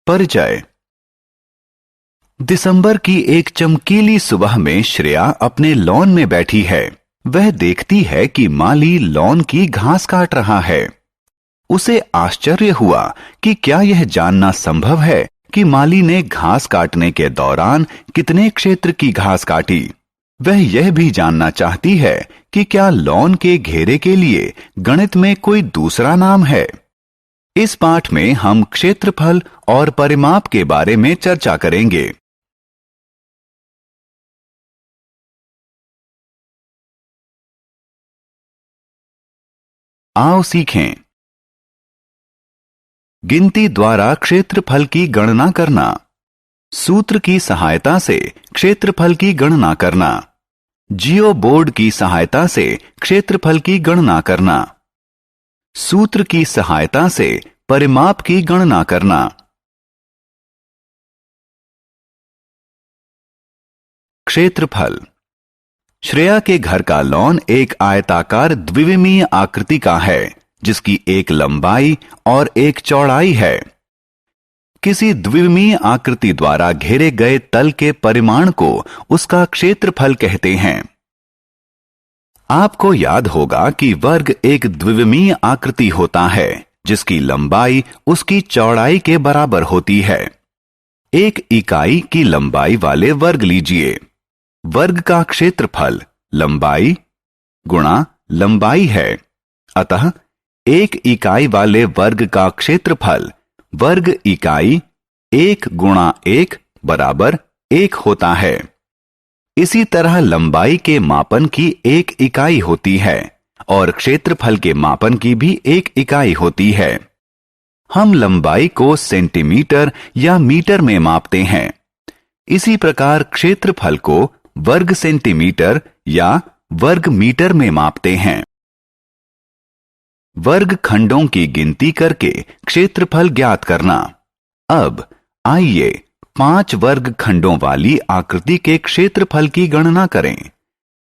परिचय। दिसंबर की एक चमकीली सुबह में श्रेया अपने लॉन में बैठी है। वह देखती है कि माली लॉन की घास काट रहा है। उसे आश्चर्य हुआ कि क्या यह जानना संभव है कि माली ने घास काटने के दौरान कितने क्षेत्र की घास काटी। वह यह भी जानना चाहती है कि क्या लॉन के घेरे के लिए गणित में कोई दूसरा नाम है। इस पाठ में हम क्षेत्रफल और परिमाप के बारे में चर्चा करेंगे। आओ सीखें। गिनती द्वारा क्षेत्रफल की गणना करना। सूत्र की सहायता से क्षेत्रफल की गणना करना। जियो बोर्ड की सहायता से क्षेत्रफल की गणना करना। सूत्र की सहायता से परिमाप की गणना करना। क्षेत्रफल। श्रेया के घर का लॉन एक आयताकार द्विविमीय आकृति का है, जिसकी एक लंबाई और एक चौड़ाई है। किसी द्विविमीय आकृति द्वारा घेरे गए तल के परिमाण को उसका क्षेत्रफल कहते हैं। आपको याद होगा कि वर्ग एक द्विविमीय आकृति होता है, जिसकी लंबाई उसकी चौड़ाई के बराबर होती है। एक इकाई की लंबाई वाले वर्ग लीजिए। वर्ग का क्षेत्रफल लंबाई गुणा लंबाई है। अतः एक इकाई वाले वर्ग का क्षेत्रफल वर्ग इकाई 1 गुणा 1 बराबर 1 होता है। इसी तरह लंबाई के मापन की एक इकाई होती है और क्षेत्रफल के मापन की भी एक इकाई होती है। हम लंबाई को सेंटीमीटर या मीटर में मापते हैं। इसी प्रकार क्षेत्रफल को वर्ग सेंटीमीटर या वर्ग मीटर में मापते हैं। वर्ग खंडों की गिनती करके क्षेत्रफल ज्ञात करना। अब आइए 5 वर्ग खंडों वाली आकृति के क्षेत्रफल की गणना करें।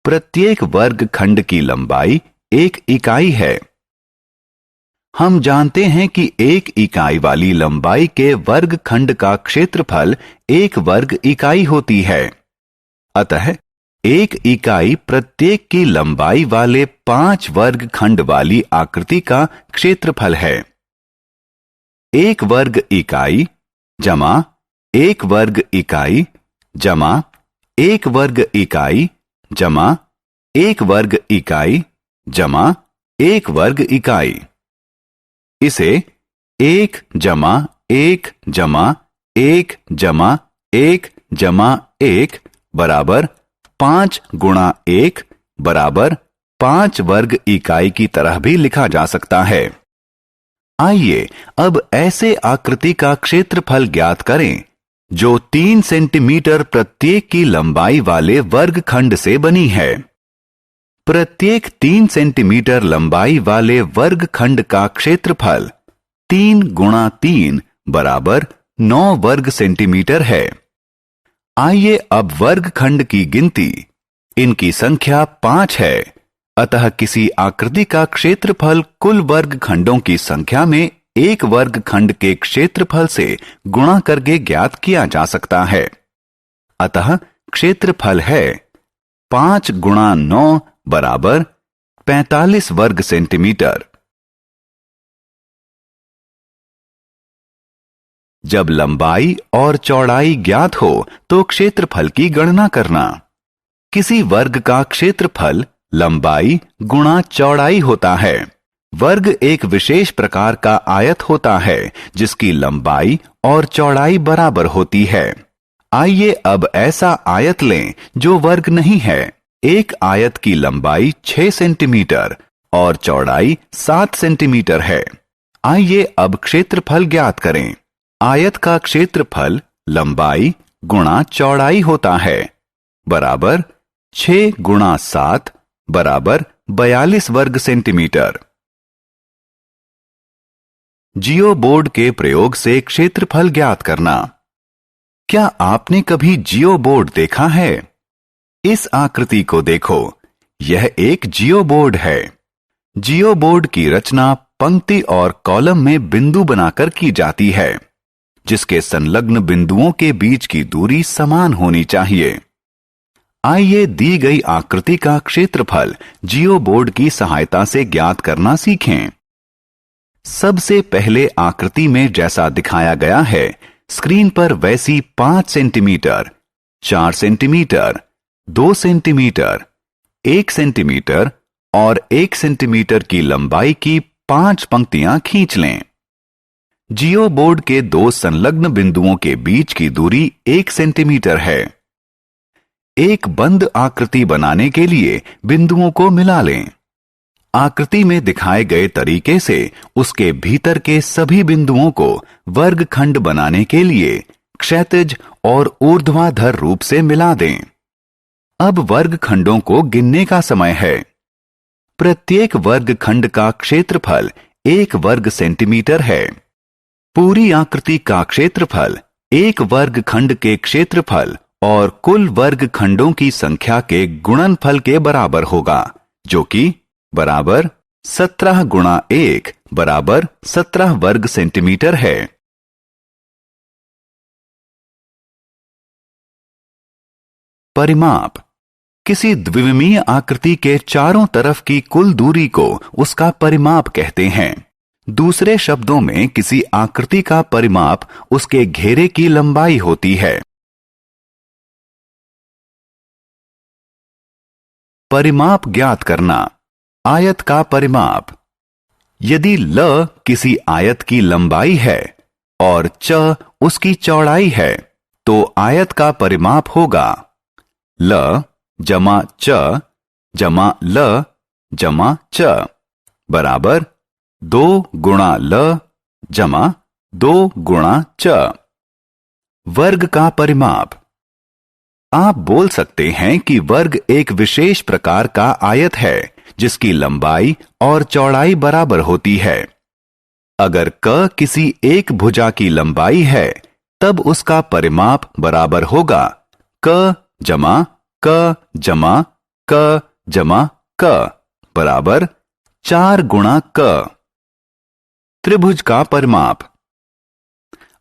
प्रत्येक वर्ग खंड की लंबाई 1 इकाई है। हम जानते हैं कि 1 इकाई वाली लंबाई के वर्ग खंड का क्षेत्रफल 1 वर्ग इकाई होती है। अतः 1 इकाई प्रत्येक की लंबाई वाले 5 वर्ग खंड वाली आकृति का क्षेत्रफल है। 1 वर्ग इकाई जमा 1 वर्ग इकाई जमा 1 वर्ग इकाई जमा 1 वर्ग इकाई जमा 1 वर्ग इकाई। इसे 1 जमा 1 जमा 1 जमा 1 जमा 1 बराबर 5 गुणा 1 बराबर 5 वर्ग इकाई की तरह भी लिखा जा सकता है। आइए अब ऐसे आकृति का क्षेत्रफल ज्ञात करें जो 3 सेंटीमीटर प्रत्येक की लंबाई वाले वर्ग खंड से बनी है। प्रत्येक 3 सेंटीमीटर लंबाई वाले वर्ग खंड का क्षेत्रफल 3 गुणा 3 बराबर 9 वर्ग सेंटीमीटर है। आइए अब वर्ग खंड की गिनती। इनकी संख्या 5 है। अतः किसी आकृति का क्षेत्रफल कुल वर्ग खंडों की संख्या में एक वर्ग खंड के क्षेत्रफल से गुणा करके ज्ञात किया जा सकता है। अतः क्षेत्रफल है 5 गुणा 9 बराबर 45 वर्ग सेंटीमीटर। जब लंबाई और चौड़ाई ज्ञात हो तो क्षेत्रफल की गणना करना। किसी वर्ग का क्षेत्रफल लंबाई गुणा चौड़ाई होता है। वर्ग एक विशेष प्रकार का आयत होता है जिसकी लंबाई और चौड़ाई बराबर होती है। आइए अब ऐसा आयत लें जो वर्ग नहीं है। एक आयत की लंबाई 6 सेंटीमीटर और चौड़ाई 7 सेंटीमीटर है। आइए अब क्षेत्रफल ज्ञात करें। आयत का क्षेत्रफल लंबाई गुणा चौड़ाई होता है बराबर 6 गुणा 7 बराबर 42 वर्ग सेंटीमीटर। जियो बोर्ड के प्रयोग से क्षेत्रफल ज्ञात करना। क्या आपने कभी जियो बोर्ड देखा है? इस आकृति को देखो, यह एक जियो बोर्ड है। जियो बोर्ड की रचना पंक्ति और कॉलम में बिंदु बनाकर की जाती है। जिसके संलग्न बिंदुओं के बीच की दूरी समान होनी चाहिए। आइए दी गई आकृति का क्षेत्रफल जियोबोर्ड की सहायता से ज्ञात करना सीखें। सबसे पहले आकृति में जैसा दिखाया गया है, स्क्रीन पर वैसी 5 सेंटीमीटर, 4 सेंटीमीटर, 2 सेंटीमीटर, 1 सेंटीमीटर और 1 सेंटीमीटर की लंबाई की 5 पंक्तियां खींच लें। जियोबोर्ड के 2 संलग्न बिंदुओं के बीच की दूरी 1 सेंटीमीटर है। एक बंद आकृति बनाने के लिए बिंदुओं को मिला लें। आकृति में दिखाए गए तरीके से उसके भीतर के सभी बिंदुओं को वर्गखंड बनाने के लिए क्षैतिज और ऊर्ध्वाधर रूप से मिला दें। अब वर्गखंडों को गिनने का समय है। प्रत्येक वर्गखंड का क्षेत्रफल 1 वर्ग सेंटीमीटर है। पूरी आकृति का क्षेत्रफल 1 वर्गखंड के क्षेत्रफल और कुल वर्गखंडों की संख्या के गुणनफल के बराबर होगा, जो कि बराबर 17 गुणा 1 बराबर 17 वर्ग सेंटीमीटर है। परिमाप। किसी द्विविमीय आकृति के चारों तरफ की कुल दूरी को उसका परिमाप कहते हैं। दूसरे शब्दों में किसी आकृति का परिमाप उसके घेरे की लंबाई होती है। परिमाप ज्ञात करना। आयत का परिमाप। यदि ल किसी आयत की लंबाई है और च उसकी चौड़ाई है, तो आयत का परिमाप होगा ल जमा च जमा ल जमा च बराबर 2 गुणा ल जमा 2 गुणा च। वर्ग का परिमाप। आप बोल सकते हैं कि वर्ग एक विशेष प्रकार का आयत है जिसकी लंबाई और चौड़ाई बराबर होती है। अगर क किसी एक भुजा की लंबाई है, तब उसका परिमाप बराबर होगा क जमा क जमा क जमा क बराबर 4 गुणा क। त्रिभुज का परिमाप।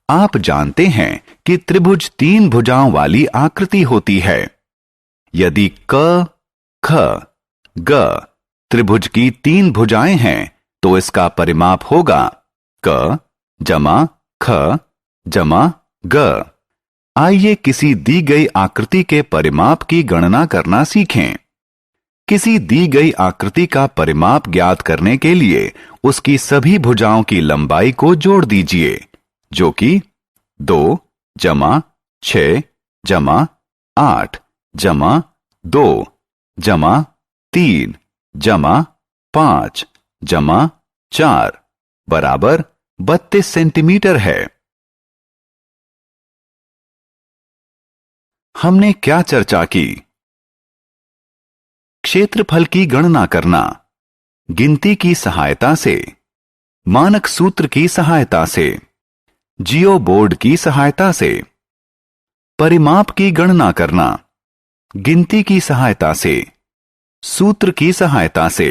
आप जानते हैं कि त्रिभुज 3 भुजाओं वाली आकृति होती है। यदि क, ख, ग त्रिभुज की 3 भुजाएं हैं, तो इसका परिमाप होगा क जमा ख जमा ग। आइए किसी दी गई आकृति के परिमाप की गणना करना सीखें। किसी दी गई आकृति का परिमाप ज्ञात करने के लिए उसकी सभी भुजाओं की लंबाई को जोड़ दीजिए, जो कि 2 जमा 6 जमा 8 जमा 2 जमा 3 जमा 5 जमा 4 बराबर 32 सेंटीमीटर है। हमने क्या चर्चा की? क्षेत्रफल की गणना करना, गिनती की सहायता से, मानक सूत्र की सहायता से, जियोबोर्ड की सहायता से। परिमाप की गणना करना, गिनती की सहायता से, सूत्र की सहायता से।